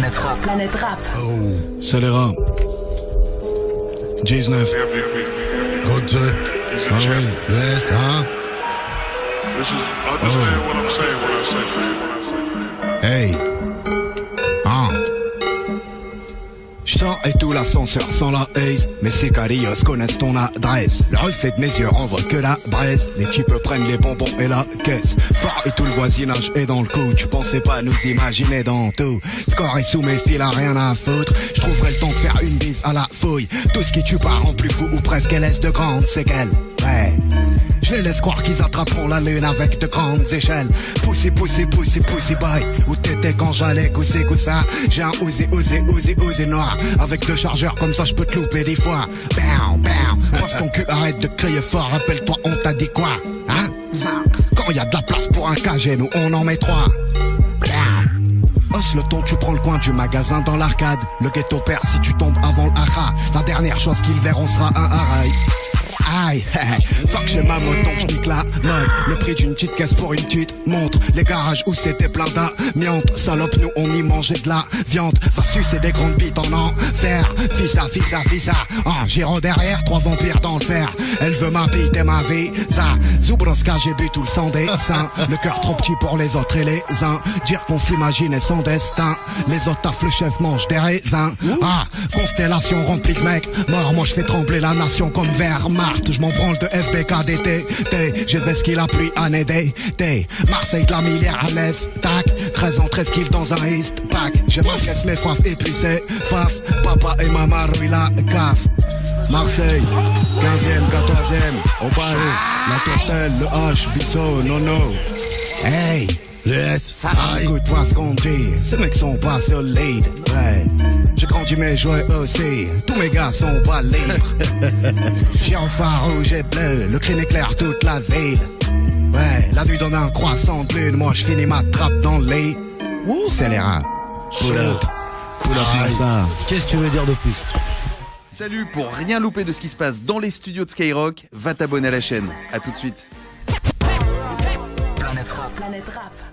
Planète Rap. Planète Rap. Oh, c'est les rap. 19. Good. Ah oui, yes, hein? Hey. Hein? J'sors et tout l'ascenseur sans la haze. Mes sicarios connaissent ton adresse. Le reflet de mes yeux renvoie que la braise. Les types prennent les bonbons et la caisse. Fort et tout le voisinage est dans le coup. Tu pensais pas nous imaginer dans tout. Score est sous mes fils, à rien à foutre. J'trouverai le temps de faire une bise à la fouille. Tout ce qui tue pas rend plus fou ou presque. Elle laisse de grandes séquelles. Ouais. Je les laisse croire qu'ils attraperont la lune avec de grandes échelles. Pussy, pussy, pussy, pussy boy. Où t'étais quand j'allais gousser ça. J'ai un Uzi noir. Avec deux chargeurs comme ça je peux te louper des fois. Bam, bam. Pense ton cul, arrête de crier fort. Rappelle-toi on t'a dit quoi, hein? Quand y a de la place pour un KG, nous on en met trois. Hausse le ton, tu prends le coin du magasin dans l'arcade. Le ghetto perd si tu tombes avant le haha. La dernière chose qu'ils verront sera un haraï. Aïe, fuck j'ai ma moto, j'nique la mode. Le prix d'une petite caisse pour une petite montre. Les garages où c'était plein d'amiante. Salope, nous on y mangeait de la viande. Va sucer des grandes bites en enfer. Fissa, en giro derrière, 3 vampires dans le fer. Elle veut ma bite et ma vie, ça. Zubroska, j'ai bu tout le sang des seins. Le cœur trop petit pour les autres et les uns. Dire qu'on s'imaginait son destin. Les autres taffent, le chef mange des raisins. Ah, constellation remplie de mecs morts. Moi je fais trembler la nation comme Wehrmacht. Je m'en branle de FBK d'été. J'ai fait ce qu'il a pris à n'aider. Marseille de la millière à l'est. Tac, 13 ans, 13 kills dans un East Pack. J'ai ma caisse, mes faf et puis c'est faf. Papa et maman, oui la caf. Marseille, 15e, 14e. Au Paris, la Tourtelle, le H, Bissot, Nono. Hey! Yes, écoute pas ce qu'on dit. Ces mecs sont pas solides. Ouais. J'ai grandi mais joué aussi. Tous mes gars sont pas libres. J'ai un phare rouge et bleu. Le crime éclaire toute la ville. Ouais, la nuit donne un croissant de lune. Moi je finis ma trappe dans le lit. C'est les rats. Pull up ça. Qu'est-ce que tu veux dire de plus? Salut, pour rien louper de ce qui se passe dans les studios de Skyrock, va t'abonner à la chaîne. A tout de suite. Planète Rap. Planète Rap.